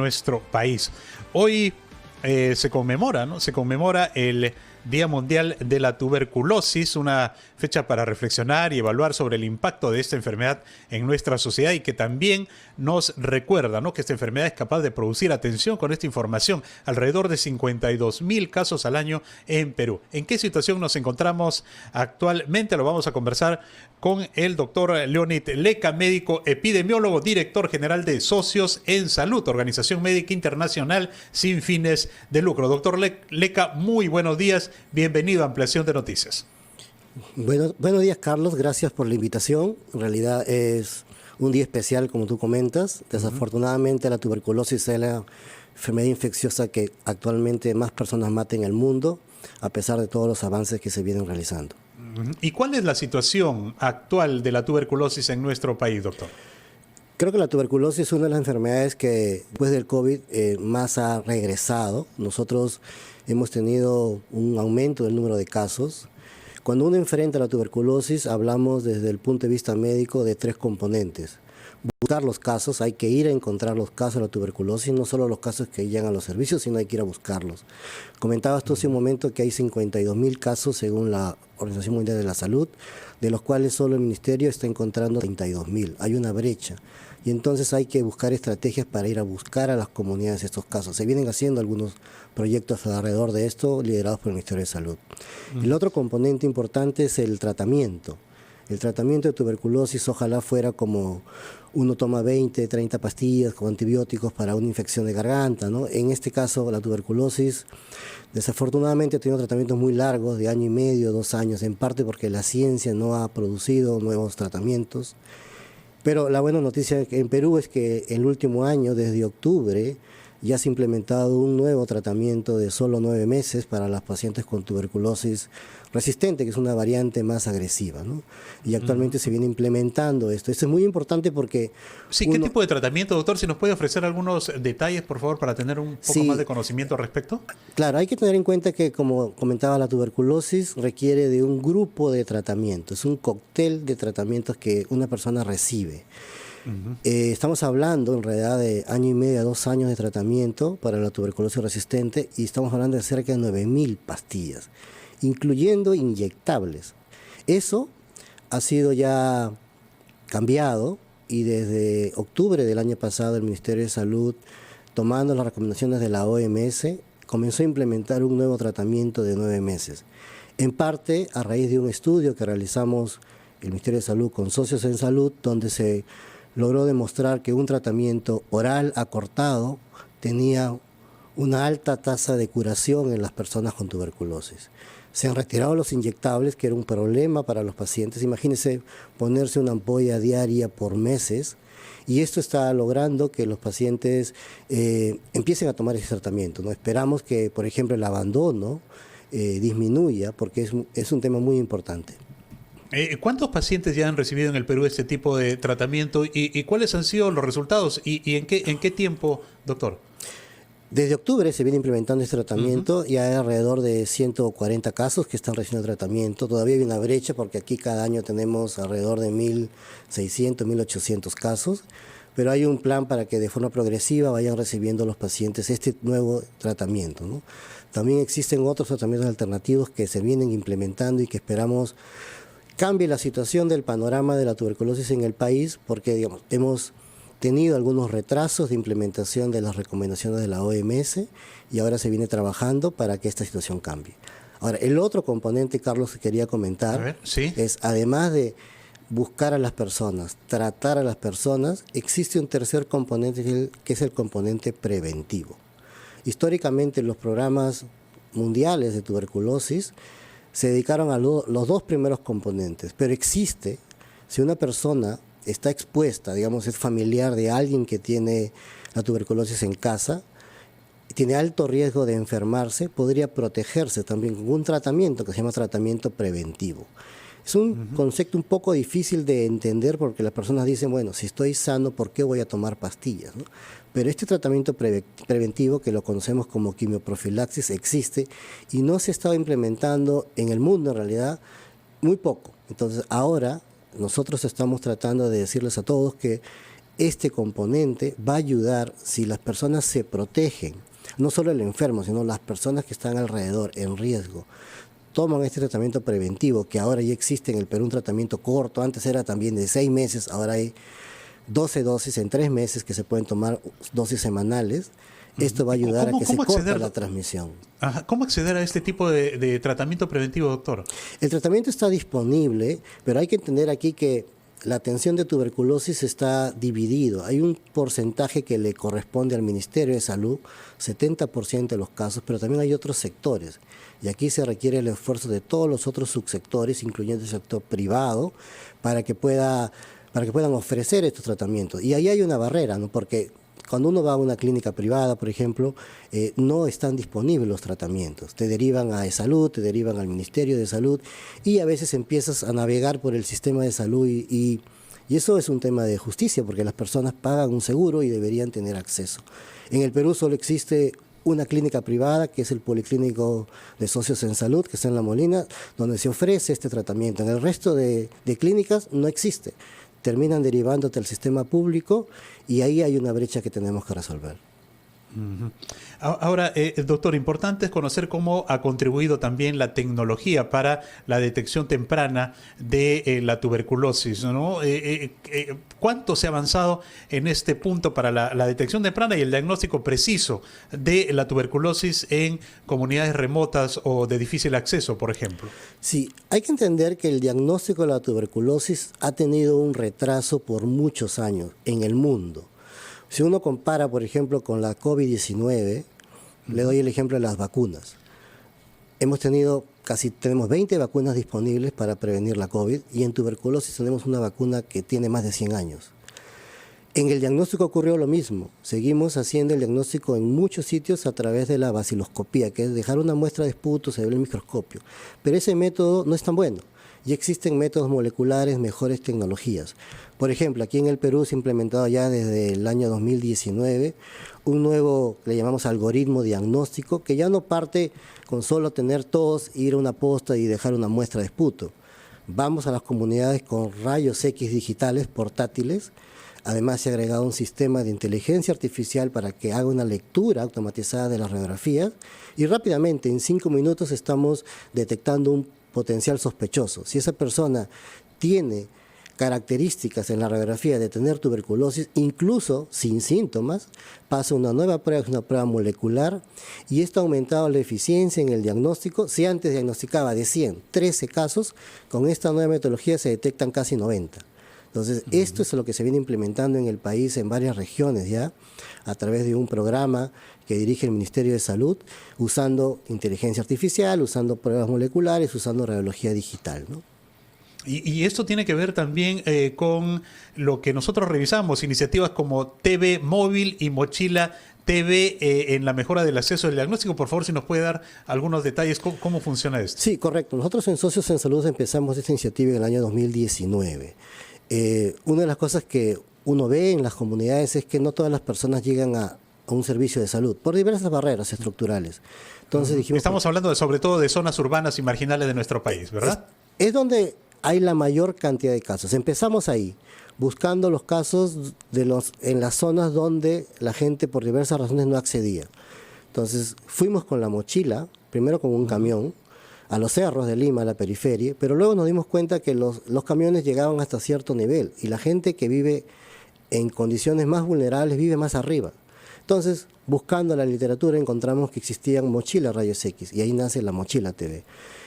nuestro país. Hoy se conmemora, ¿no? Se conmemora el Día Mundial de la Tuberculosis, una fecha para reflexionar y evaluar sobre el impacto de esta enfermedad en nuestra sociedad y que también nos recuerda, ¿no?, que esta enfermedad es capaz de producir, atención con esta información, alrededor de 52,000 casos al año en Perú. ¿En qué situación nos encontramos actualmente? Lo vamos a conversar con el doctor Leonid Leca, médico epidemiólogo, director general de Socios en Salud, Organización Médica Internacional sin fines de lucro. Doctor Leca, muy buenos días, bienvenido a Ampliación de Noticias. Buenos días, Carlos, gracias por la invitación. En realidad es un día especial, como tú comentas. Desafortunadamente la tuberculosis es la enfermedad infecciosa que actualmente más personas mata en el mundo, a pesar de todos los avances que se vienen realizando. ¿Y cuál es la situación actual de la tuberculosis en nuestro país, doctor? Creo que la tuberculosis es una de las enfermedades que después del COVID más ha regresado. Nosotros hemos tenido un aumento del número de casos. Cuando uno enfrenta la tuberculosis, hablamos desde el punto de vista médico de tres componentes. Buscar los casos, hay que ir a encontrar los casos de la tuberculosis, no solo los casos que llegan a los servicios, sino hay que ir a buscarlos. Comentabas tú hace un momento que hay 52,000 casos según la Organización Mundial de la Salud, de los cuales solo el Ministerio está encontrando 32,000. Hay una brecha. Y entonces hay que buscar estrategias para ir a buscar a las comunidades estos casos. Se vienen haciendo algunos proyectos alrededor de esto, liderados por el Ministerio de Salud. El otro componente importante es el tratamiento. El tratamiento de tuberculosis ojalá fuera como uno toma 20, 30 pastillas con antibióticos para una infección de garganta, ¿no? En este caso, la tuberculosis desafortunadamente ha tenido tratamientos muy largos, de año y medio, 2 años, en parte porque la ciencia no ha producido nuevos tratamientos. Pero la buena noticia en Perú es que el último año, desde octubre, ya se ha implementado un nuevo tratamiento de solo 9 meses para las pacientes con tuberculosis resistente, que es una variante más agresiva, ¿no? Y actualmente se viene implementando esto. Esto es muy importante porque... Sí, ¿qué tipo de tratamiento, doctor? Si nos puede ofrecer algunos detalles, por favor, para tener un poco más de conocimiento al respecto. Claro, hay que tener en cuenta que, como comentaba, la tuberculosis requiere de un grupo de tratamientos, un cóctel de tratamientos que una persona recibe. Estamos hablando en realidad de año y medio a 2 años de tratamiento para la tuberculosis resistente y estamos hablando de cerca de 9,000 pastillas, incluyendo inyectables. Eso ha sido ya cambiado y desde octubre del año pasado el Ministerio de Salud, tomando las recomendaciones de la OMS, comenzó a implementar un nuevo tratamiento de 9 meses. En parte a raíz de un estudio que realizamos el Ministerio de Salud con Socios en Salud, donde se logró demostrar que un tratamiento oral acortado tenía una alta tasa de curación en las personas con tuberculosis. Se han retirado los inyectables, que era un problema para los pacientes. Imagínense ponerse una ampolla diaria por meses, y esto está logrando que los pacientes empiecen a tomar ese tratamiento, ¿no? Esperamos que, por ejemplo, el abandono disminuya, porque es un tema muy importante. ¿Cuántos pacientes ya han recibido en el Perú este tipo de tratamiento y cuáles han sido los resultados y en qué tiempo, doctor? Desde octubre se viene implementando este tratamiento y hay alrededor de 140 casos que están recibiendo tratamiento. Todavía hay una brecha porque aquí cada año tenemos alrededor de 1,600, 1,800 casos, pero hay un plan para que de forma progresiva vayan recibiendo los pacientes este nuevo tratamiento, ¿no? También existen otros tratamientos alternativos que se vienen implementando y que esperamos cambie la situación del panorama de la tuberculosis en el país, porque digamos, hemos tenido algunos retrasos de implementación de las recomendaciones de la OMS y ahora se viene trabajando para que esta situación cambie. Ahora, el otro componente, Carlos, que quería comentar es, además de buscar a las personas, tratar a las personas, existe un tercer componente que es el componente preventivo. Históricamente los programas mundiales de tuberculosis se dedicaron a los 2 primeros componentes, pero existe, si una persona está expuesta, digamos, es familiar de alguien que tiene la tuberculosis en casa, tiene alto riesgo de enfermarse, podría protegerse también con un tratamiento que se llama tratamiento preventivo. Es un concepto un poco difícil de entender porque las personas dicen, bueno, si estoy sano, ¿por qué voy a tomar pastillas?, ¿no? Pero este tratamiento preventivo, que lo conocemos como quimioprofilaxis, existe y no se estaba implementando en el mundo en realidad muy poco. Entonces ahora nosotros estamos tratando de decirles a todos que este componente va a ayudar si las personas se protegen, no solo el enfermo, sino las personas que están alrededor en riesgo, toman este tratamiento preventivo, que ahora ya existe en el Perú, un tratamiento corto, antes era también de 6 meses, ahora hay 12 dosis en 3 meses que se pueden tomar, dosis semanales. Esto va a ayudar a que se corte la transmisión. Ajá. ¿Cómo acceder a este tipo de tratamiento preventivo, doctor? El tratamiento está disponible, pero hay que entender aquí que la atención de tuberculosis está dividido. Hay un porcentaje que le corresponde al Ministerio de Salud, 70% de los casos, pero también hay otros sectores. Y aquí se requiere el esfuerzo de todos los otros subsectores, incluyendo el sector privado, para que puedan ofrecer estos tratamientos. Y ahí hay una barrera, ¿no? Porque cuando uno va a una clínica privada, por ejemplo, no están disponibles los tratamientos. Te derivan a salud, te derivan al Ministerio de Salud y a veces empiezas a navegar por el sistema de salud y eso es un tema de justicia porque las personas pagan un seguro y deberían tener acceso. En el Perú solo existe una clínica privada que es el Policlínico de Socios en Salud, que está en La Molina, donde se ofrece este tratamiento. En el resto de clínicas no existe. Terminan derivándote al sistema público y ahí hay una brecha que tenemos que resolver. Ahora, doctor, importante es conocer cómo ha contribuido también la tecnología para la detección temprana de la tuberculosis, ¿no? ¿Cuánto se ha avanzado en este punto para la detección temprana y el diagnóstico preciso de la tuberculosis en comunidades remotas o de difícil acceso, por ejemplo? Sí, hay que entender que el diagnóstico de la tuberculosis ha tenido un retraso por muchos años en el mundo. Si uno compara, por ejemplo, con la COVID-19, le doy el ejemplo de las vacunas. Tenemos 20 vacunas disponibles para prevenir la COVID y en tuberculosis tenemos una vacuna que tiene más de 100 años. En el diagnóstico ocurrió lo mismo. Seguimos haciendo el diagnóstico en muchos sitios a través de la baciloscopía, que es dejar una muestra de esputo, se ve el microscopio. Pero ese método no es tan bueno. Ya existen métodos moleculares, mejores tecnologías. Por ejemplo, aquí en el Perú se ha implementado ya desde el año 2019 un nuevo, le llamamos algoritmo diagnóstico, que ya no parte con solo tener tos, ir a una posta y dejar una muestra de esputo. Vamos a las comunidades con rayos X digitales portátiles. Además se ha agregado un sistema de inteligencia artificial para que haga una lectura automatizada de las radiografías y rápidamente, en 5 minutos, estamos detectando un potencial sospechoso. Si esa persona tiene características en la radiografía de tener tuberculosis, incluso sin síntomas, pasa una nueva prueba, una prueba molecular, y esto ha aumentado la eficiencia en el diagnóstico. Si antes diagnosticaba de 100, 13 casos, con esta nueva metodología se detectan casi 90. Entonces, esto es lo que se viene implementando en el país en varias regiones ya, a través de un programa que dirige el Ministerio de Salud, usando inteligencia artificial, usando pruebas moleculares, usando radiología digital, ¿no? Y esto tiene que ver también con lo que nosotros revisamos, iniciativas como TV Móvil y Mochila TV en la mejora del acceso al diagnóstico. Por favor, si nos puede dar algunos detalles, ¿cómo funciona esto? Sí, correcto. Nosotros en Socios en Salud empezamos esta iniciativa en el año 2019. Una de las cosas que uno ve en las comunidades es que no todas las personas llegan a un servicio de salud por diversas barreras estructurales. Entonces dijimos, estamos hablando sobre todo de zonas urbanas y marginales de nuestro país, ¿verdad? Es donde hay la mayor cantidad de casos. Empezamos ahí, buscando los casos en las zonas donde la gente por diversas razones no accedía. Entonces fuimos con la mochila, primero con un camión, a los cerros de Lima, a la periferia, pero luego nos dimos cuenta que los camiones llegaban hasta cierto nivel y la gente que vive en condiciones más vulnerables vive más arriba. Entonces, buscando la literatura, encontramos que existían mochilas rayos X y ahí nace la Mochila TV.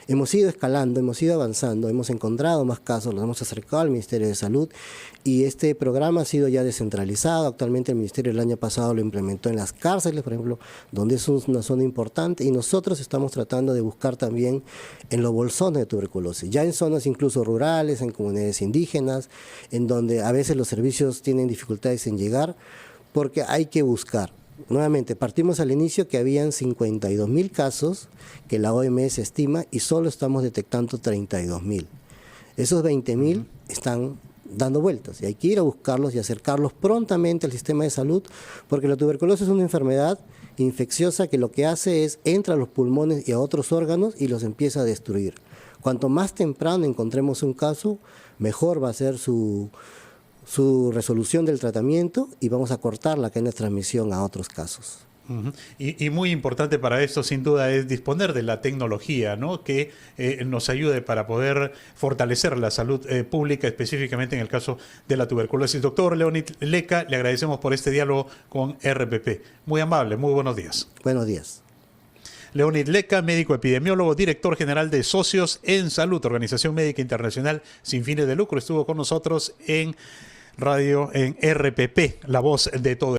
Hemos ido escalando, hemos ido avanzando, hemos encontrado más casos, los hemos acercado al Ministerio de Salud y este programa ha sido ya descentralizado. Actualmente el Ministerio el año pasado lo implementó en las cárceles, por ejemplo, donde es una zona importante, y nosotros estamos tratando de buscar también en los bolsones de tuberculosis, ya en zonas incluso rurales, en comunidades indígenas, en donde a veces los servicios tienen dificultades en llegar, porque hay que buscar. Nuevamente, partimos al inicio que habían 52.000 casos que la OMS estima y solo estamos detectando 32.000. Esos 20.000 están dando vueltas y hay que ir a buscarlos y acercarlos prontamente al sistema de salud, porque la tuberculosis es una enfermedad infecciosa que lo que hace es entra a los pulmones y a otros órganos y los empieza a destruir. Cuanto más temprano encontremos un caso, mejor va a ser su su resolución del tratamiento y vamos a cortar la cadena de transmisión a otros casos. Y muy importante para esto, sin duda, es disponer de la tecnología, ¿no? Que nos ayude para poder fortalecer la salud pública, específicamente en el caso de la tuberculosis. Doctor Leonid Leca, le agradecemos por este diálogo con RPP. Muy amable, muy buenos días. Buenos días. Leonid Leca, médico epidemiólogo, director general de Socios en Salud, Organización Médica Internacional sin fines de lucro, estuvo con nosotros en radio, en RPP, la voz de todo.